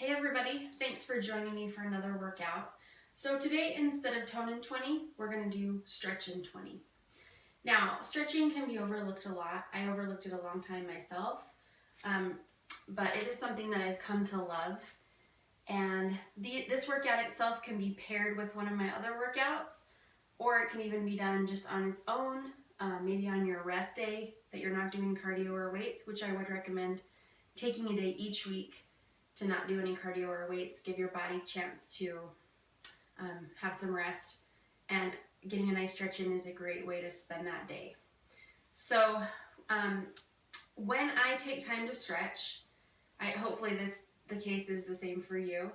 Hey everybody, thanks for joining me for another workout. So today, instead of tone in 20, we're going to do stretch in 20. Now, stretching can be overlooked a lot. I overlooked it a long time myself, but it is something that I've come to love. And this workout itself can be paired with one of my other workouts, or it can even be done just on its own, maybe on your rest day that you're not doing cardio or weights, which I would recommend taking a day each week to not do any cardio or weights, give your body a chance to have some rest, and getting a nice stretch in is a great way to spend that day. So when I take time to stretch, hopefully the case is the same for you.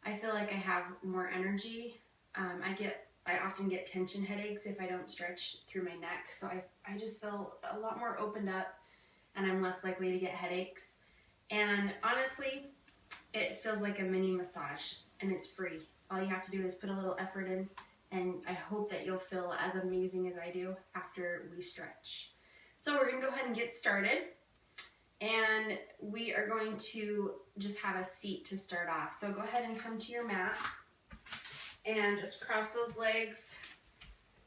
I feel like I have more energy. I often get tension headaches if I don't stretch through my neck, so I just feel a lot more opened up, and I'm less likely to get headaches. And honestly, it feels like a mini massage, and it's free. All you have to do is put a little effort in, and I hope that you'll feel as amazing as I do after we stretch. So we're gonna go ahead and get started, and we are going to just have a seat to start off. So go ahead and come to your mat, and just cross those legs,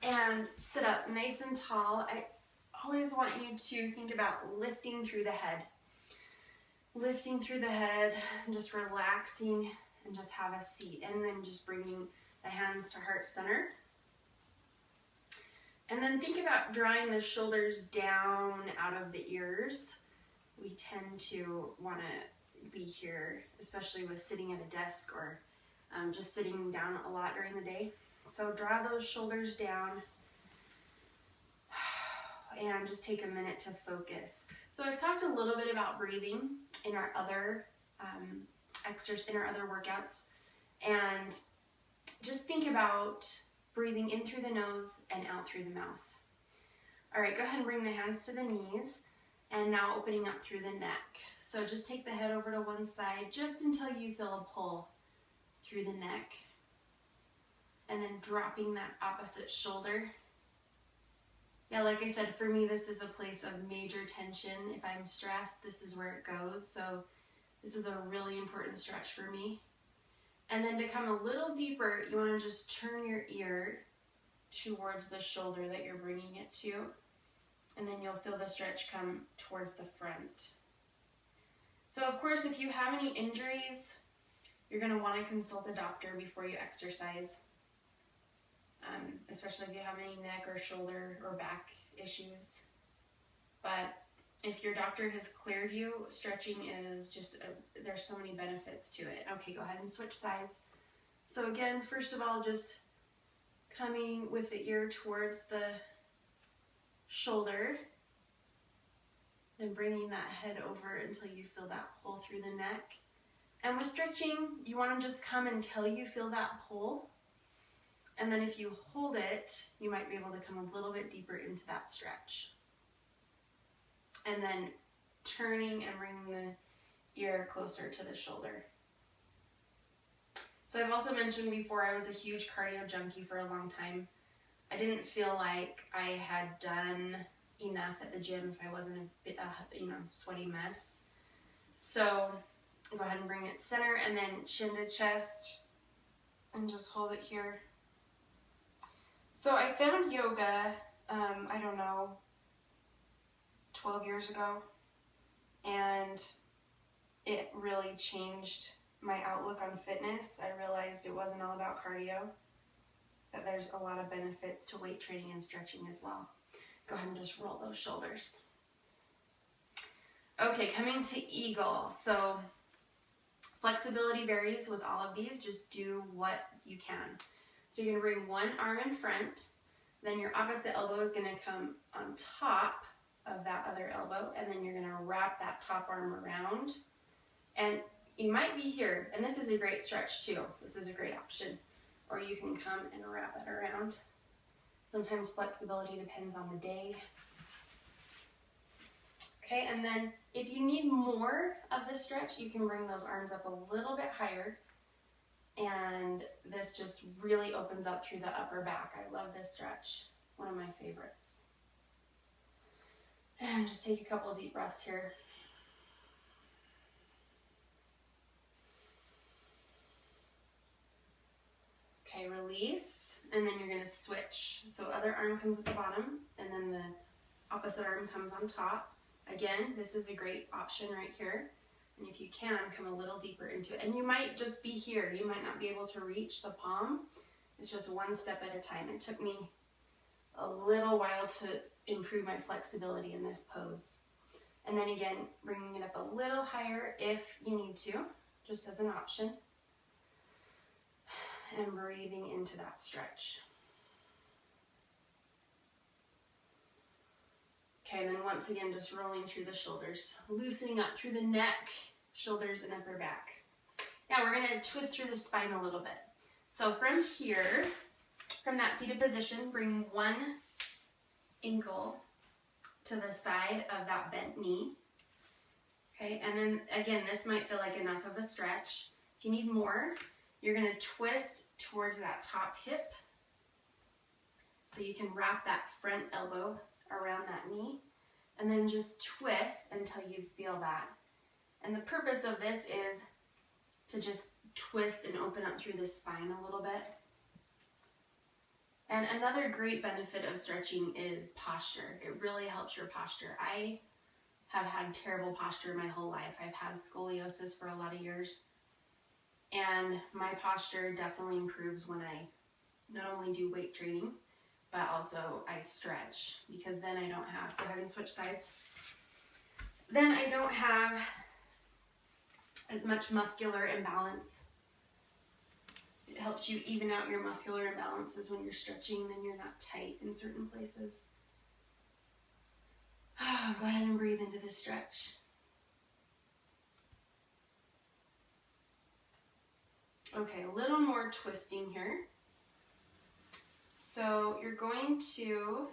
and sit up nice and tall. I always want you to think about lifting through the head. Lifting through the head, and just relaxing, and just have a seat, and then just bringing the hands to heart center. And then think about drawing the shoulders down out of the ears. We tend to want to be here, especially with sitting at a desk or just sitting down a lot during the day. So draw those shoulders down, and just take a minute to focus. So I've talked a little bit about breathing in our other workouts, and just think about breathing in through the nose and out through the mouth. All right, go ahead and bring the hands to the knees, and now opening up through the neck. So just take the head over to one side just until you feel a pull through the neck, and then dropping that opposite shoulder. Yeah, like I said, for me, this is a place of major tension. If I'm stressed, this is where it goes. So this is a really important stretch for me. And then to come a little deeper, you want to just turn your ear towards the shoulder that you're bringing it to. And then you'll feel the stretch come towards the front. So of course, if you have any injuries, you're going to want to consult a doctor before you exercise. Especially if you have any neck or shoulder or back issues. But if your doctor has cleared you, stretching is just, there's so many benefits to it. Okay, go ahead and switch sides. So again, first of all, just coming with the ear towards the shoulder, and bringing that head over until you feel that pull through the neck. And with stretching, you want to just come until you feel that pull. And then if you hold it, you might be able to come a little bit deeper into that stretch. And then turning and bringing the ear closer to the shoulder. So I've also mentioned before, I was a huge cardio junkie for a long time. I didn't feel like I had done enough at the gym if I wasn't a bit, sweaty mess. So go ahead and bring it center, and then chin to chest, and just hold it here. So I found yoga, 12 years ago, and it really changed my outlook on fitness. I realized it wasn't all about cardio, that there's a lot of benefits to weight training and stretching as well. Go ahead and just roll those shoulders. Okay, coming to eagle. So flexibility varies with all of these, just do what you can. So you're going to bring one arm in front, then your opposite elbow is going to come on top of that other elbow, and then you're going to wrap that top arm around. And you might be here, and this is a great stretch too. This is a great option. Or you can come and wrap it around. Sometimes flexibility depends on the day. Okay, and then if you need more of this stretch, you can bring those arms up a little bit higher. And this just really opens up through the upper back. I love this stretch, one of my favorites. And just take a couple deep breaths here. Okay, release, and then you're gonna switch. So other arm comes at the bottom, and then the opposite arm comes on top. Again, this is a great option right here. And if you can, come a little deeper into it. And you might just be here. You might not be able to reach the palm. It's just one step at a time. It took me a little while to improve my flexibility in this pose. And then again, bringing it up a little higher if you need to, just as an option. And breathing into that stretch. Okay, and then once again, just rolling through the shoulders, loosening up through the neck, shoulders, and upper back. Now we're gonna twist through the spine a little bit. So from here, from that seated position, bring one ankle to the side of that bent knee. Okay, and then again, this might feel like enough of a stretch. If you need more, you're gonna twist towards that top hip. So you can wrap that front elbow around that knee, and then just twist until you feel that. And the purpose of this is to just twist and open up through the spine a little bit. And another great benefit of stretching is posture. It really helps your posture. I have had terrible posture my whole life. I've had scoliosis for a lot of years, and my posture definitely improves when I not only do weight training, but also I stretch, because then I don't have, go ahead and switch sides. Then I don't have as much muscular imbalance. It helps you even out your muscular imbalances when you're stretching, then you're not tight in certain places. Go ahead and breathe into this stretch. Okay, a little more twisting here. So you're going to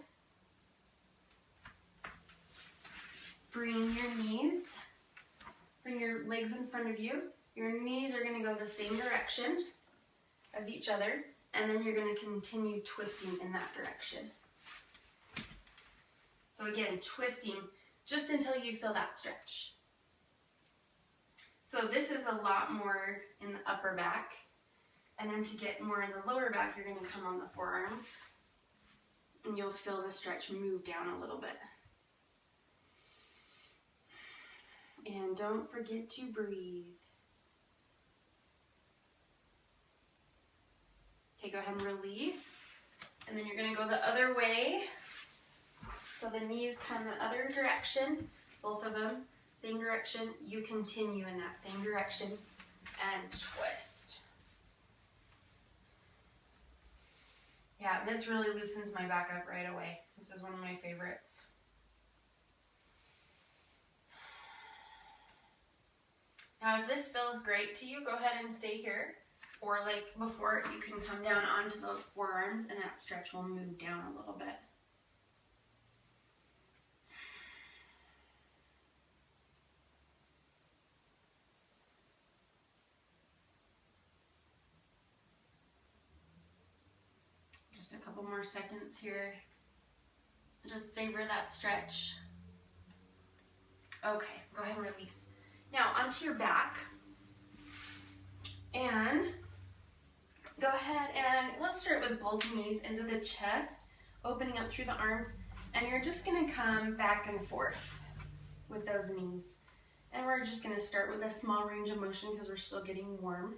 bring your knees, bring your legs in front of you. Your knees are going to go the same direction as each other, and then you're going to continue twisting in that direction. So again, twisting just until you feel that stretch. So this is a lot more in the upper back. And then to get more in the lower back, you're going to come on the forearms, and you'll feel the stretch move down a little bit. And don't forget to breathe. Okay, go ahead and release. And then you're going to go the other way. So the knees come the other direction, both of them, same direction. You continue in that same direction and twist. Yeah, this really loosens my back up right away. This is one of my favorites. Now, if this feels great to you, go ahead and stay here. Or like before, you can come down onto those forearms, and that stretch will move down a little bit. Just a couple more seconds here. Just savor that stretch. Okay, go ahead and release. Now onto your back. And go ahead and let's start with both knees into the chest, opening up through the arms, and you're just gonna come back and forth with those knees. And we're just gonna start with a small range of motion because we're still getting warm.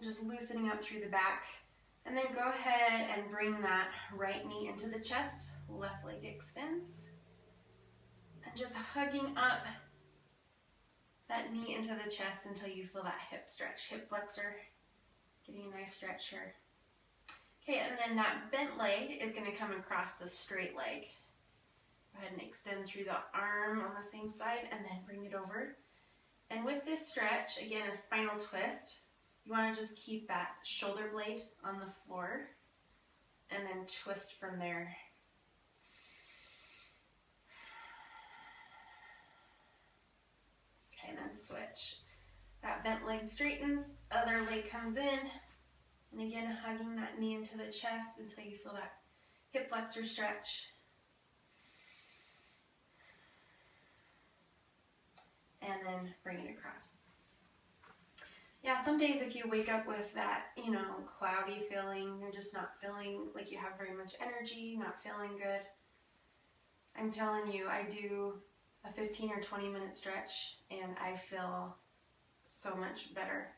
Just loosening up through the back. And then go ahead and bring that right knee into the chest, left leg extends. And just hugging up that knee into the chest until you feel that hip stretch, hip flexor, getting a nice stretch here. Okay, and then that bent leg is going to come across the straight leg. Go ahead and extend through the arm on the same side and then bring it over. And with this stretch, again, a spinal twist, you want to just keep that shoulder blade on the floor and then twist from there. Okay, and then switch. That bent leg straightens, other leg comes in, and again, hugging that knee into the chest until you feel that hip flexor stretch. And then bring it across. Yeah, some days if you wake up with that, you know, cloudy feeling, you're just not feeling like you have very much energy, not feeling good. I'm telling you, I do a 15 or 20 minute stretch and I feel so much better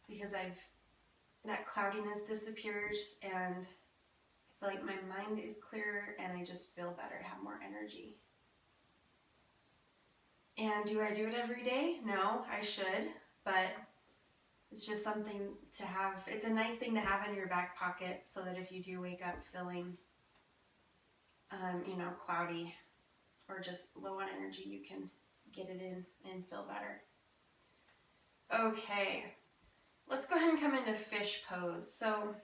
because that cloudiness disappears and I feel like my mind is clearer and I just feel better, have more energy. And do I do it every day? No, I should, but it's just something to have. It's a nice thing to have in your back pocket so that if you do wake up feeling, you know, cloudy or just low on energy, you can get it in and feel better. Okay, let's go ahead and come into fish pose. So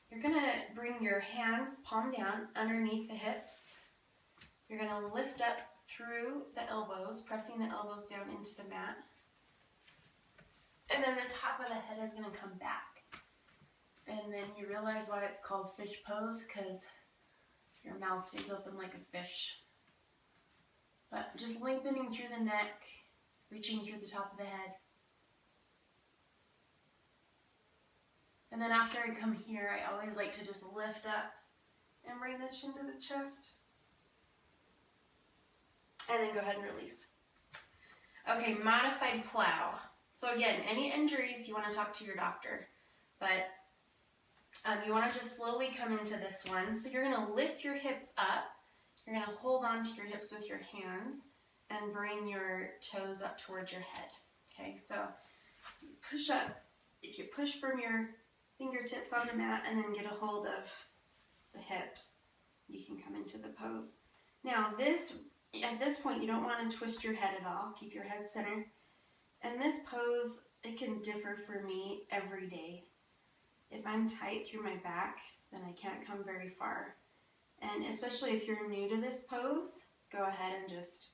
you're gonna bring your hands palm down underneath the hips. You're gonna lift up through the elbows, pressing the elbows down into the mat. And then the top of the head is going to come back. And then you realize why it's called fish pose, because your mouth stays open like a fish. But just lengthening through the neck, reaching through the top of the head. And then after I come here, I always like to just lift up and bring the chin to the chest. And then go ahead and release. Okay, modified plow. So again, any injuries, you want to talk to your doctor, but you want to just slowly come into this one. So you're going to lift your hips up. You're going to hold on to your hips with your hands and bring your toes up towards your head. Okay, so push up. If you push from your fingertips on the mat and then get a hold of the hips, you can come into the pose. Now at this point, you don't want to twist your head at all. Keep your head centered. And this pose, it can differ for me every day. If I'm tight through my back, then I can't come very far. And especially if you're new to this pose, go ahead and just,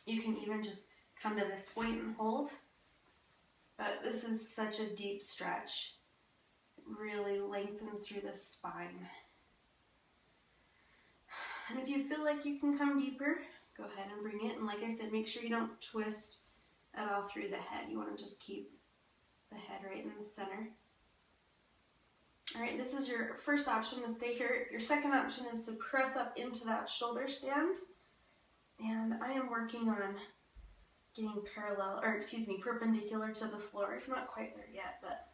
you can even just come to this point and hold. But this is such a deep stretch. It really lengthens through the spine. And if you feel like you can come deeper, go ahead and bring it. And like I said, make sure you don't twist at all through the head. You want to just keep the head right in the center. All right, this is your first option to stay here. Your second option is to press up into that shoulder stand. And I am working on getting perpendicular to the floor. I'm not quite there yet, but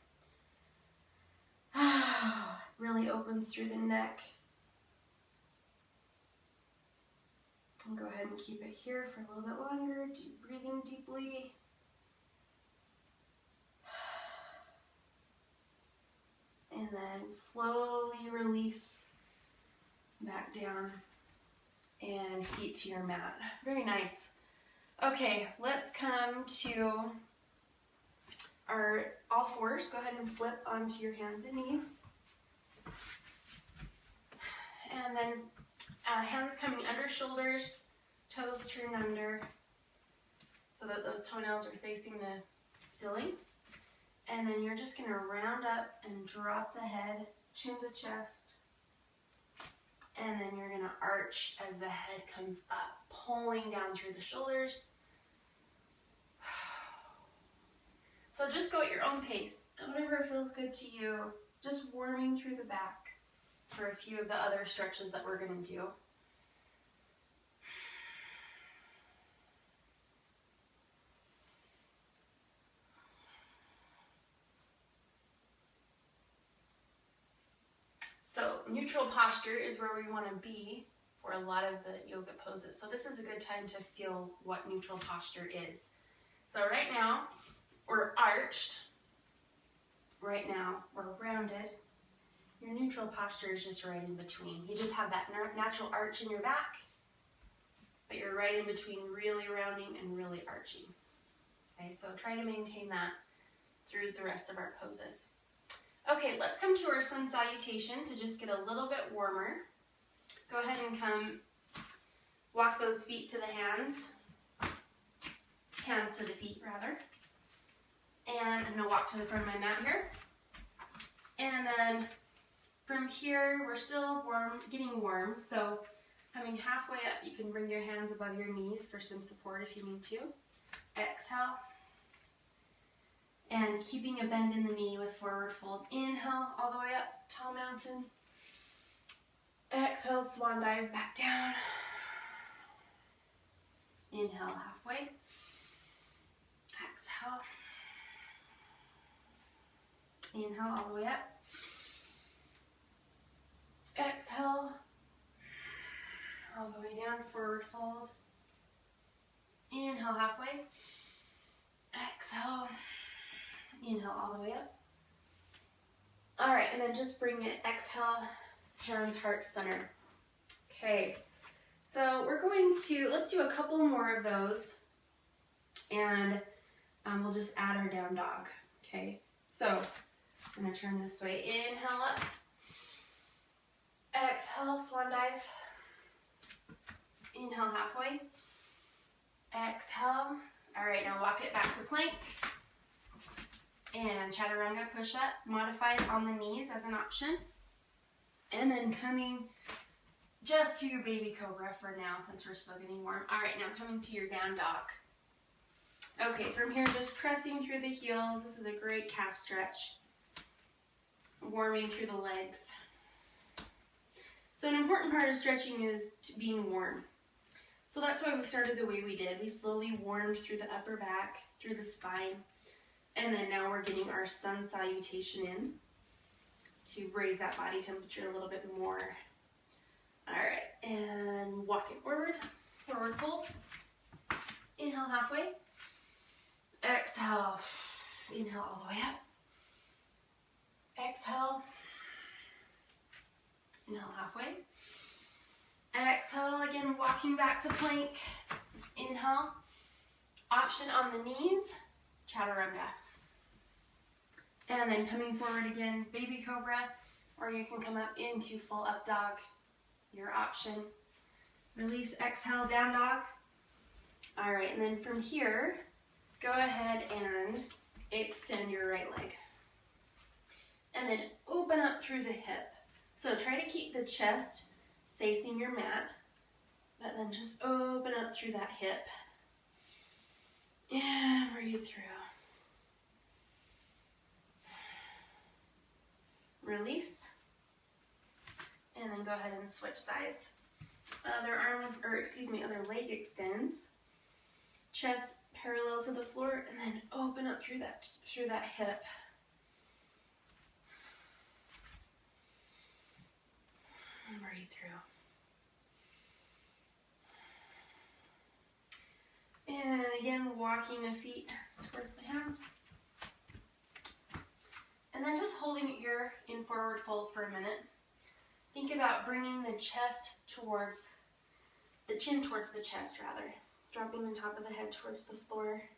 really opens through the neck. And go ahead and keep it here for a little bit longer. Breathing deeply. And then slowly release back down and feet to your mat. Very nice. Okay, let's come to our all fours. Go ahead and flip onto your hands and knees. And then hands coming under shoulders, toes turned under so that those toenails are facing the ceiling. And then you're just going to round up and drop the head, chin to chest. And then you're going to arch as the head comes up, pulling down through the shoulders. So just go at your own pace, whatever feels good to you, just warming through the back for a few of the other stretches that we're going to do. So neutral posture is where we want to be for a lot of the yoga poses. So this is a good time to feel what neutral posture is. So right now, we're arched. Right now, we're rounded. Your neutral posture is just right in between. You just have that natural arch in your back, but you're right in between really rounding and really arching. Okay, so try to maintain that through the rest of our poses. Okay, let's come to our sun salutation to just get a little bit warmer. Go ahead and walk those feet to the hands to the feet rather. And I'm gonna walk to the front of my mat here. And then from here, we're still warm, getting warm. So coming halfway up, you can bring your hands above your knees for some support if you need to. Exhale. And keeping a bend in the knee with forward fold. Inhale, all the way up, tall mountain. Exhale, swan dive back down. Inhale, halfway. Exhale. Inhale, all the way up. Exhale. All the way down, forward fold. Inhale, halfway. Exhale. Inhale, all the way up. All right, and then just bring it, exhale, hands, heart, center. Okay, so we're going to, let's do a couple more of those, and we'll just add our down dog, okay? So, I'm gonna turn this way, inhale up, exhale, swan dive, inhale, halfway, exhale. All right, now walk it back to plank, and chaturanga push-up, modified on the knees as an option. And then coming just to your baby cobra for now, since we're still getting warm. All right, now coming to your down dog. Okay, from here, just pressing through the heels. This is a great calf stretch. Warming through the legs. So an important part of stretching is being warm. So that's why we started the way we did. We slowly warmed through the upper back, through the spine, and then now we're getting our sun salutation in to raise that body temperature a little bit more. All right, and walk it forward, forward fold. Inhale, halfway. Exhale, inhale all the way up. Exhale, inhale halfway. Exhale, again, walking back to plank. Inhale, option on the knees, chaturanga. And then coming forward again, baby cobra, or you can come up into full up dog, your option. Release, exhale, down dog. All right, and then from here, go ahead and extend your right leg. And then open up through the hip. So try to keep the chest facing your mat, but then just open up through that hip. And breathe through. Release. And then go ahead and switch sides. Other leg extends. Chest parallel to the floor, and then open up through that hip. And breathe through. And again, walking the feet towards the hands. And then just holding it here in forward fold for a minute. Think about bringing the chest towards, the chin towards the chest rather. Dropping the top of the head towards the floor.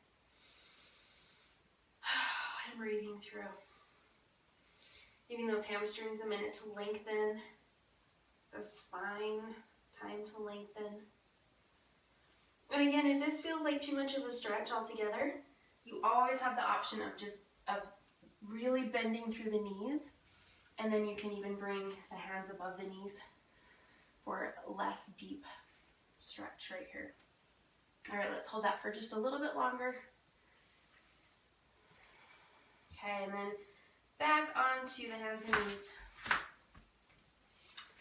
And breathing through. Giving those hamstrings a minute to lengthen. The spine, time to lengthen. And again, if this feels like too much of a stretch altogether, you always have the option of really bending through the knees, and then you can even bring the hands above the knees for less deep stretch right here. All right, let's hold that for just a little bit longer. Okay, and then back onto the hands and knees.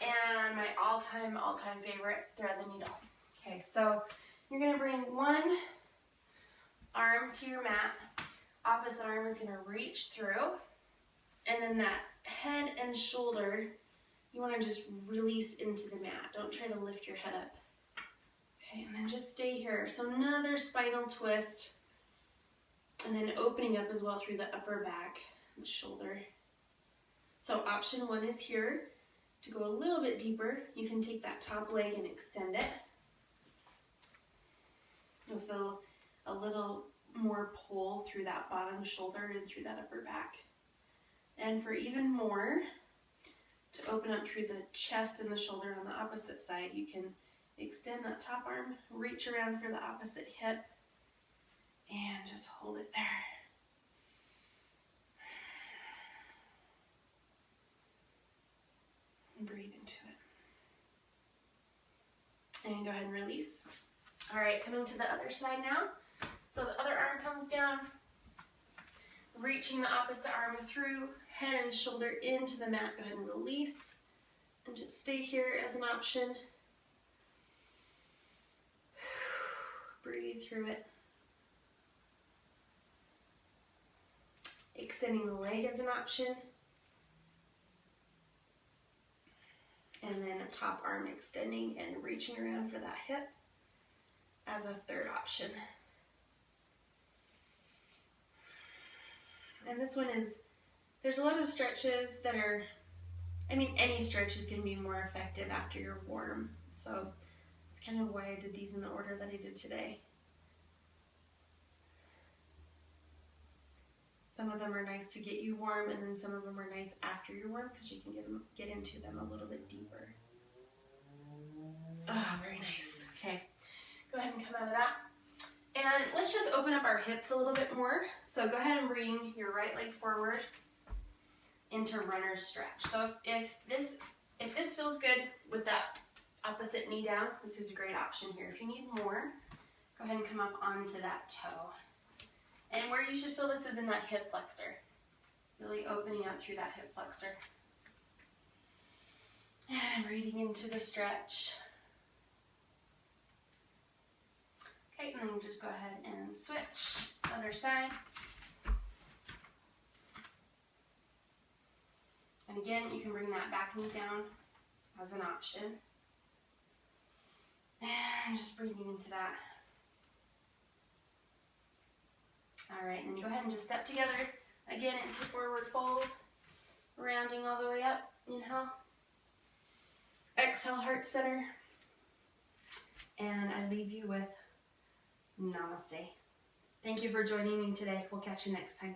And my all-time favorite, thread the needle. Okay, so you're gonna bring one arm to your mat. Opposite arm is gonna reach through. And then that head and shoulder, you wanna just release into the mat. Don't try to lift your head up. Okay, and then just stay here. So another spinal twist. And then opening up as well through the upper back and shoulder. So option one is here. To go a little bit deeper, you can take that top leg and extend it. You'll feel a little more pull through that bottom shoulder and through that upper back. And for even more, to open up through the chest and the shoulder on the opposite side, you can extend that top arm, reach around for the opposite hip, and just hold it there. And breathe into it. And go ahead and release. All right, coming to the other side now. So the other arm comes down, reaching the opposite arm through, head and shoulder into the mat. Go ahead and release. And just stay here as an option. Breathe through it. Extending the leg as an option. And then a top arm extending and reaching around for that hip as a third option. And this one is, there's a lot of stretches that are, I mean, any stretches can be more effective after you're warm. So that's kind of why I did these in the order that I did today. Some of them are nice to get you warm, and then some of them are nice after you're warm because you can get into them a little bit deeper. Ah, very nice. Okay, go ahead and come out of that. And let's just open up our hips a little bit more. So go ahead and bring your right leg forward into runner's stretch. So if this feels good with that opposite knee down, this is a great option here. If you need more, go ahead and come up onto that toe. And where you should feel this is in that hip flexor. Really opening up through that hip flexor. And breathing into the stretch. Okay, and then just go ahead and switch. Other side. And again, you can bring that back knee down as an option. And just breathing into that. All right, and then go ahead and just step together again into forward fold, rounding all the way up. Inhale. Exhale, heart center. And I leave you with namaste. Thank you for joining me today. We'll catch you next time.